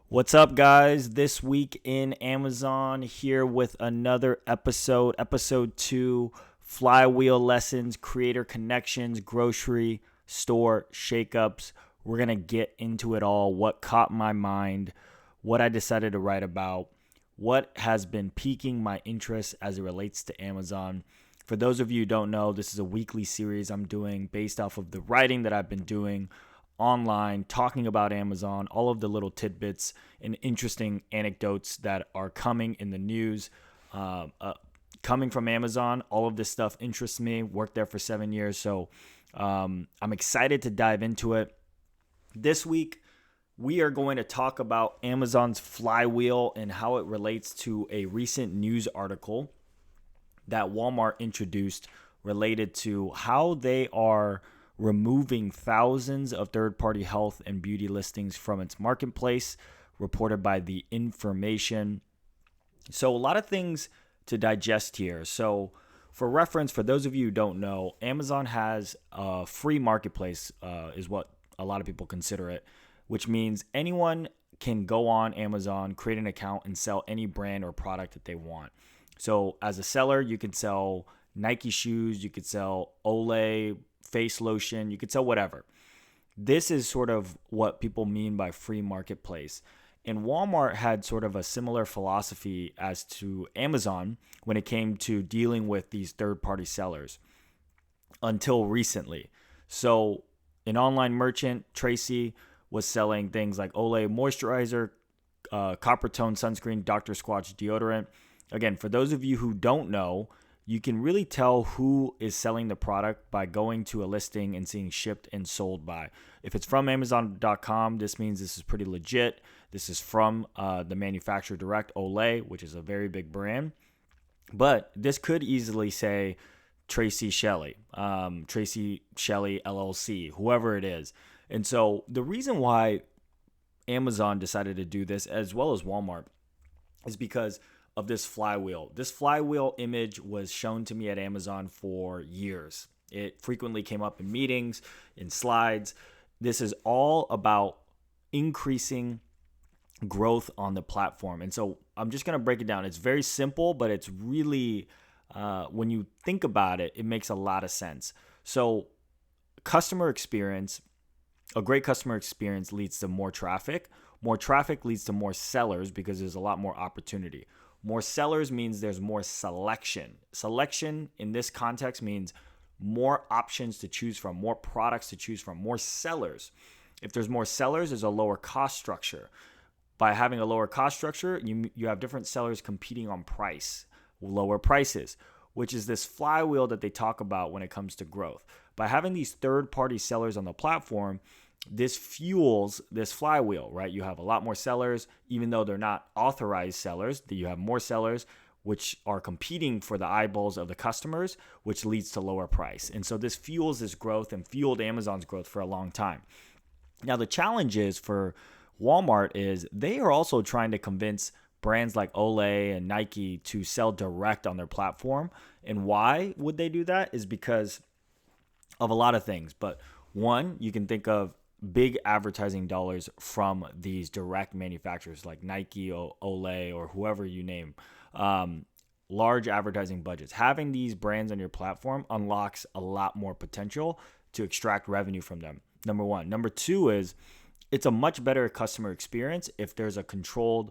What's up, guys? This week in Amazon, here with another episode 2, Flywheel Lessons, Creator Connections, Grocery Store Shakeups. We're going to get into it all, what caught my mind, what I decided to write about, what has been piquing my interest as it relates to Amazon. For those of you who don't know, this is a weekly series I'm doing based off of the writing that I've been doing online, talking about Amazon, all of the little tidbits and interesting anecdotes that are coming in the news, coming from Amazon. All of this stuff interests me. Worked there for 7 years, so I'm excited to dive into it. This week, we are going to talk about Amazon's Flywheel and how it relates to a recent news article that Walmart introduced related to how they are removing thousands of third-party health and beauty listings from its marketplace, reported by The Information. So a lot of things to digest here. So for reference, for those of you who don't know, Amazon has a free marketplace, is what a lot of people consider it, which means anyone can go on Amazon, create an account, and sell any brand or product that they want. So as a seller, you can sell Nike shoes, you could sell Olay face lotion, you could sell whatever. This is sort of what people mean by free marketplace. And Walmart had sort of a similar philosophy as to Amazon when it came to dealing with these third-party sellers until recently. So an online merchant, Tracy, was selling things like Olay moisturizer, Copper Tone sunscreen, Dr. Squatch deodorant. Again, for those of you who don't know, you can really tell who is selling the product by going to a listing and seeing shipped and sold by. If it's from Amazon.com, this means this is pretty legit. This is from the manufacturer direct, Olay, which is a very big brand. But this could easily say Tracy Shelley LLC, whoever it is. And so the reason why Amazon decided to do this, as well as Walmart, is because of this flywheel. This flywheel image was shown to me at Amazon for years. It frequently came up in meetings, in slides. This is all about increasing growth on the platform. And so I'm just going to break it down. It's very simple, but it's really, when you think about it, it makes a lot of sense. So customer experience, a great customer experience leads to more traffic. More traffic leads to more sellers because there's a lot more opportunity. More sellers means there's more selection. Selection in this context means more options to choose from, more products to choose from, more sellers. If there's more sellers, there's a lower cost structure. By having a lower cost structure, you have different sellers competing on price, lower prices, which is this flywheel that they talk about when it comes to growth. By having these third-party sellers on the platform, this fuels this flywheel, right? You have a lot more sellers, even though they're not authorized sellers. You have more sellers, which are competing for the eyeballs of the customers, which leads to lower price. And so this fuels this growth and fueled Amazon's growth for a long time. Now, the challenge is for Walmart is they are also trying to convince brands like Olay and Nike to sell direct on their platform. And why would they do that is because of a lot of things. But one, you can think of big advertising dollars from these direct manufacturers like Nike or Olay or whoever you name. Large advertising budgets. Having these brands on your platform unlocks a lot more potential to extract revenue from them. Number one. Number two is it's a much better customer experience if there's a controlled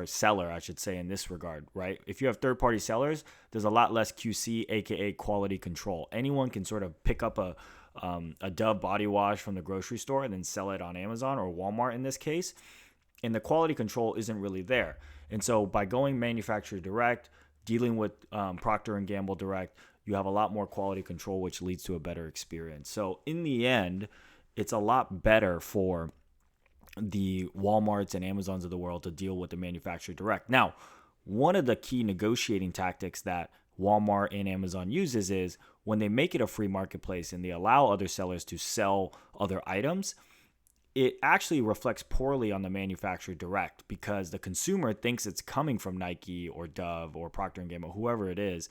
seller, I should say, in this regard, right? If you have third-party sellers, there's a lot less QC, aka quality control. Anyone can sort of pick up a Dove body wash from the grocery store and then sell it on Amazon or Walmart in this case, and the quality control isn't really there. And so by going manufacturer direct, dealing with Procter & Gamble direct, you have a lot more quality control, which leads to a better experience. So in the end, it's a lot better for the Walmarts and Amazons of the world to deal with the manufacturer direct. Now, one of the key negotiating tactics that Walmart and Amazon uses is when they make it a free marketplace and they allow other sellers to sell other items, it actually reflects poorly on the manufacturer direct because the consumer thinks it's coming from Nike or Dove or Procter & Gamble, whoever it is,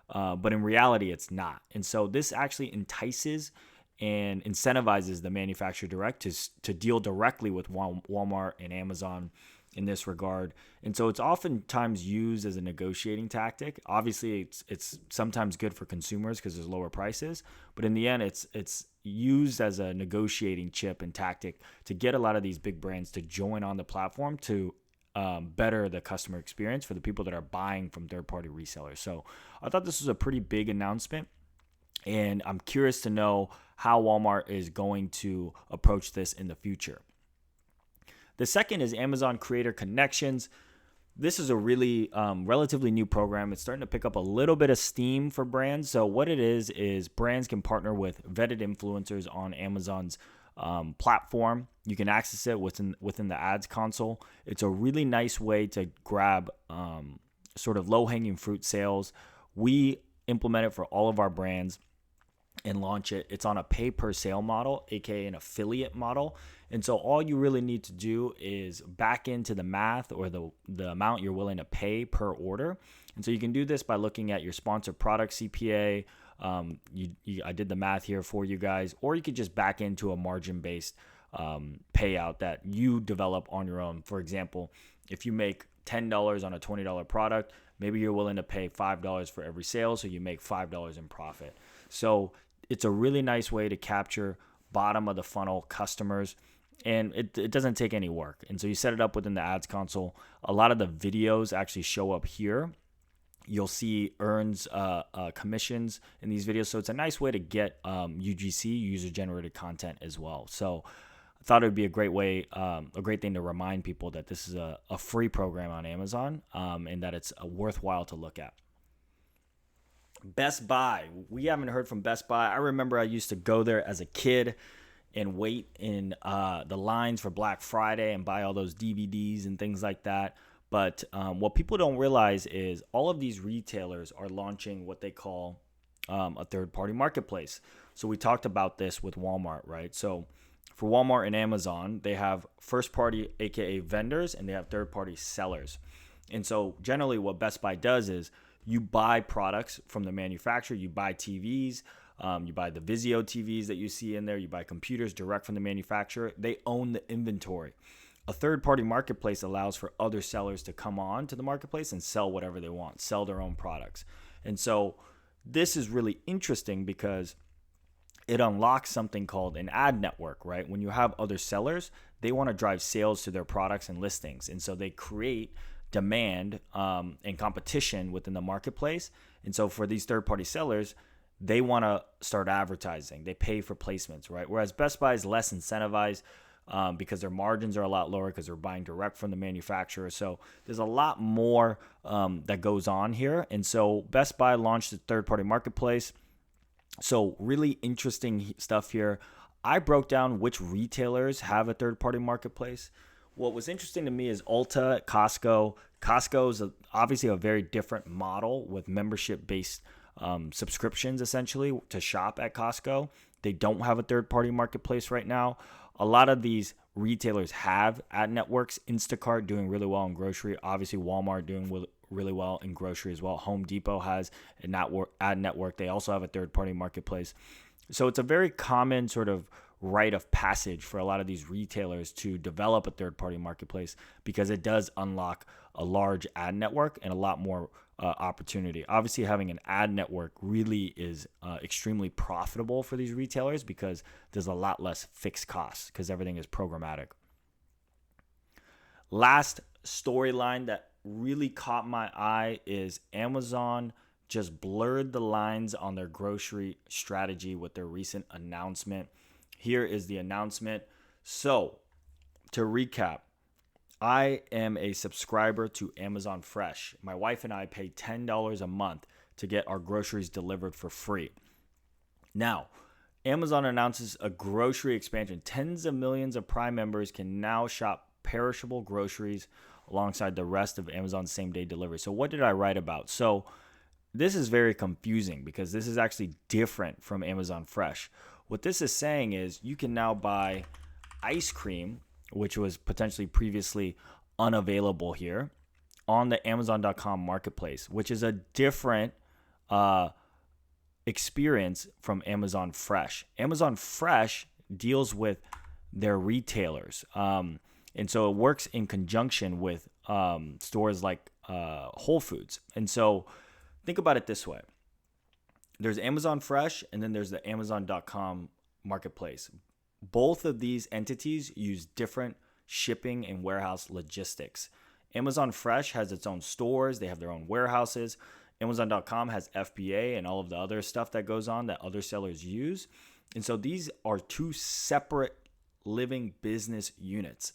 but in reality, it's not. And so this actually entices and incentivizes the manufacturer direct to deal directly with Walmart and Amazon in this regard. And so it's oftentimes used as a negotiating tactic. Obviously, it's sometimes good for consumers because there's lower prices, but in the end, it's used as a negotiating chip and tactic to get a lot of these big brands to join on the platform to better the customer experience for the people that are buying from third-party resellers. So I thought this was a pretty big announcement, and I'm curious to know how Walmart is going to approach this in the future. The second is Amazon Creator Connections. This is a really relatively new program. It's starting to pick up a little bit of steam for brands. So what it is brands can partner with vetted influencers on Amazon's platform. You can access it within the ads console. It's a really nice way to grab sort of low-hanging fruit sales. We implement it for all of our brands and launch it. It's on a pay-per-sale model, aka an affiliate model. And so all you really need to do is back into the math or the amount you're willing to pay per order. And so you can do this by looking at your sponsored product CPA. I did the math here for you guys, or you could just back into a margin-based payout that you develop on your own. For example, if you make $10 on a $20 product, maybe you're willing to pay $5 for every sale, so you make $5 in profit. So it's a really nice way to capture bottom of the funnel customers, and it doesn't take any work. And so you set it up within the ads console. A lot of the videos actually show up here. You'll see earns commissions in these videos. So it's a nice way to get UGC, user-generated content as well. So I thought it would be a great way, a great thing to remind people that this is a free program on Amazon and that it's worthwhile to look at. Best Buy. We haven't heard from Best Buy. I remember I used to go there as a kid and wait in the lines for Black Friday and buy all those DVDs and things like that. But what people don't realize is all of these retailers are launching what they call a third-party marketplace. So we talked about this with Walmart, right? So for Walmart and Amazon, they have first-party, aka vendors, and they have third-party sellers. And so generally what Best Buy does is you buy products from the manufacturer. You buy TVs, you buy the Vizio TVs that you see in there. You buy computers direct from the manufacturer. They own the inventory. A third-party marketplace allows for other sellers to come on to the marketplace and sell whatever they want, sell their own products. And so this is really interesting because it unlocks something called an ad network, right? When you have other sellers, they want to drive sales to their products and listings. And so they create demand and competition within the marketplace. And so for these third-party sellers, they want to start advertising. They pay for placements, right? Whereas Best Buy is less incentivized because their margins are a lot lower because they're buying direct from the manufacturer. So there's a lot more that goes on here. And so Best Buy launched a third-party marketplace. So really interesting stuff here. I broke down which retailers have a third-party marketplace. What was interesting to me is Ulta, Costco. Costco is obviously a very different model with membership-based subscriptions, essentially, to shop at Costco. They don't have a third-party marketplace right now. A lot of these retailers have ad networks. Instacart doing really well in grocery. Obviously, Walmart doing really well in grocery as well. Home Depot has an ad network. They also have a third-party marketplace. So it's a very common sort of rite of passage for a lot of these retailers to develop a third-party marketplace because it does unlock a large ad network and a lot more opportunity. Obviously, having an ad network really is extremely profitable for these retailers because there's a lot less fixed costs because everything is programmatic. Last storyline that really caught my eye is Amazon just blurred the lines on their grocery strategy with their recent announcement. Here is the announcement. So, to recap, I am a subscriber to Amazon Fresh. My wife and I pay $10 a month to get our groceries delivered for free. Now, Amazon announces a grocery expansion. Tens of millions of Prime members can now shop perishable groceries alongside the rest of Amazon's same-day delivery. So what did I write about? So this is very confusing because this is actually different from Amazon Fresh. What this is saying is you can now buy ice cream, which was potentially previously unavailable here, on the Amazon.com marketplace, which is a different experience from Amazon Fresh. Amazon Fresh deals with their retailers. And so it works in conjunction with stores like Whole Foods. And so think about it this way. There's Amazon Fresh, and then there's the Amazon.com marketplace. Both of these entities use different shipping and warehouse logistics. Amazon Fresh has its own stores. They have their own warehouses. Amazon.com has FBA and all of the other stuff that goes on that other sellers use. And so these are two separate living business units.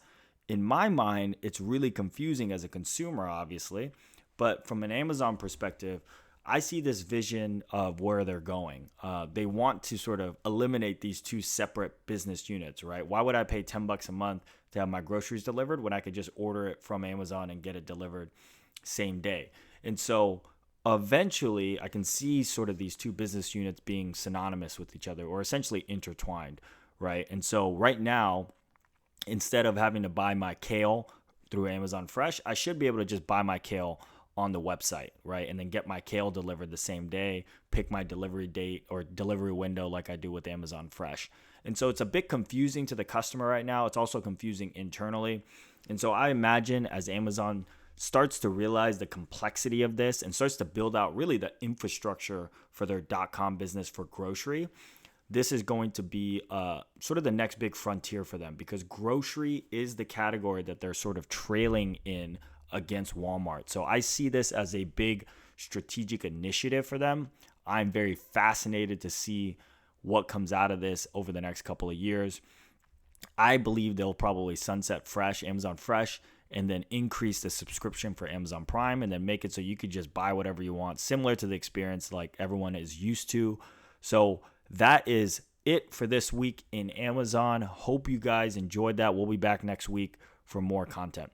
In my mind, it's really confusing as a consumer, obviously. But from an Amazon perspective, I see this vision of where they're going. They want to sort of eliminate these two separate business units, right? Why would I pay $10 a month to have my groceries delivered when I could just order it from Amazon and get it delivered same day? And so eventually I can see sort of these two business units being synonymous with each other or essentially intertwined, right? And so right now, instead of having to buy my kale through Amazon Fresh, I should be able to just buy my kale on the website, right? And then get my kale delivered the same day, pick my delivery date or delivery window like I do with Amazon Fresh. And so it's a bit confusing to the customer right now. It's also confusing internally. And so I imagine as Amazon starts to realize the complexity of this and starts to build out really the infrastructure for their .com business for grocery, this is going to be sort of the next big frontier for them, because grocery is the category that they're sort of trailing in against Walmart. So I see this as a big strategic initiative for them. I'm very fascinated to see what comes out of this over the next couple of years. I believe they'll probably sunset Fresh, Amazon Fresh, and then increase the subscription for Amazon Prime, and then make it so you could just buy whatever you want, similar to the experience like everyone is used to. So that is it for this week in Amazon. Hope you guys enjoyed that. We'll be back next week for more content.